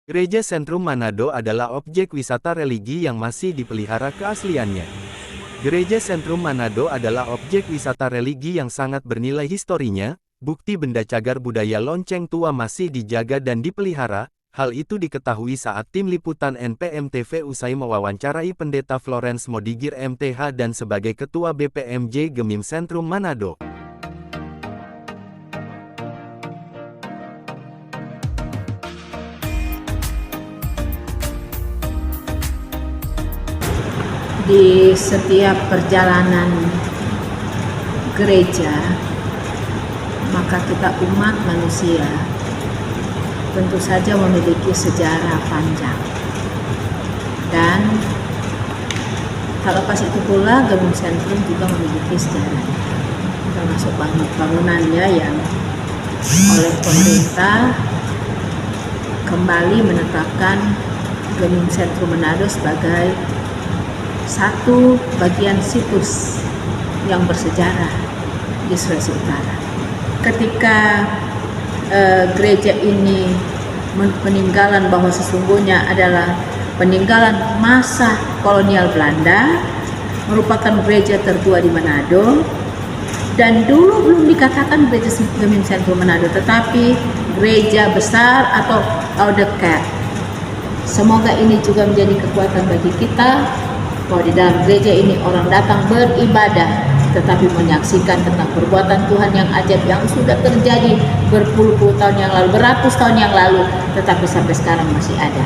Gereja Sentrum Manado adalah objek wisata religi yang masih dipelihara keasliannya. Gereja Sentrum Manado adalah objek wisata religi yang sangat bernilai historinya, bukti benda cagar budaya lonceng tua masih dijaga dan dipelihara. Hal itu diketahui saat tim liputan NPM TV usai mewawancarai Pendeta Florence Modigir MTH dan sebagai Ketua BPMJ Gemim Sentrum Manado. Di setiap perjalanan gereja, maka kita umat manusia tentu saja memiliki sejarah panjang. Dan terlepas itu pula Gemim Sentrum juga memiliki sejarah, termasuk bangunannya yang oleh pemerintah kembali menetapkan Gemim Sentrum Manado sebagai satu bagian situs yang bersejarah di Sulawesi Utara. Ketika gereja ini peninggalan bahwa sesungguhnya adalah peninggalan masa kolonial Belanda, merupakan gereja tertua di Manado, dan dulu belum dikatakan gereja Gemim Sentrum Manado, tetapi gereja besar atau Audekat. Semoga ini juga menjadi kekuatan bagi kita, bahwa di dalam gereja ini orang datang beribadah, tetapi menyaksikan tentang perbuatan Tuhan yang ajaib yang sudah terjadi berpuluh-puluh tahun yang lalu, beratus tahun yang lalu, tetapi sampai sekarang masih ada.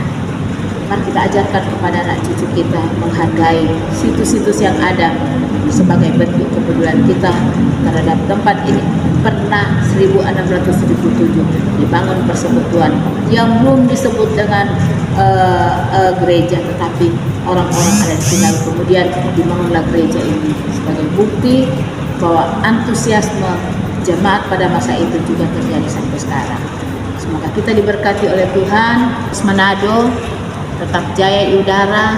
Mari kita ajarkan kepada anak cucu kita menghargai situs-situs yang ada sebagai bentuk kepedulian kita terhadap tempat ini. Pernah 1607 dibangun persekutuan yang belum disebut dengan gereja, tetapi orang-orang ada di sini. Kemudian dibangunlah gereja ini sebagai bukti bahwa antusiasme jemaat pada masa itu juga terjadi sampai sekarang. Semoga kita diberkati oleh Tuhan. Manado tetap jaya di udara,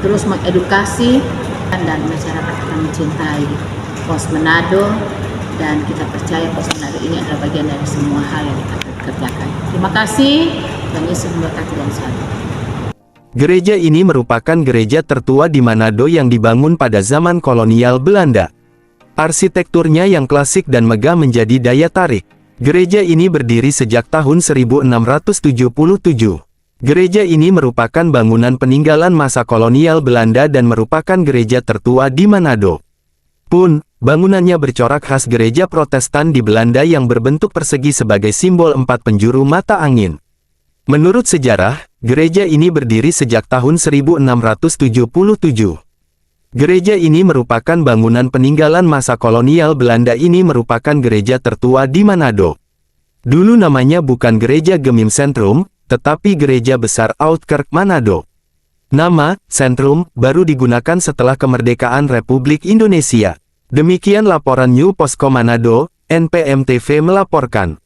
terus mengedukasi, dan masyarakat akan mencintai Pos Manado, dan kita percaya Pos Manado ini adalah bagian dari semua hal yang kita kerjakan. Terima kasih, dan Yesus memberkati dan selalu. Gereja ini merupakan gereja tertua di Manado yang dibangun pada zaman kolonial Belanda. Arsitekturnya yang klasik dan megah menjadi daya tarik. Gereja ini berdiri sejak tahun 1677. Gereja ini merupakan bangunan peninggalan masa kolonial Belanda dan merupakan gereja tertua di Manado. Pun, bangunannya bercorak khas gereja Protestan di Belanda yang berbentuk persegi sebagai simbol empat penjuru mata angin. Menurut sejarah, gereja ini berdiri sejak tahun 1677. Gereja ini merupakan bangunan peninggalan masa kolonial Belanda. Ini merupakan gereja tertua di Manado. Dulu namanya bukan Gereja Gemim Sentrum, tetapi Gereja Besar Audekat Manado. Nama Sentrum baru digunakan setelah kemerdekaan Republik Indonesia. Demikian laporan New Posko Manado, NPM TV melaporkan.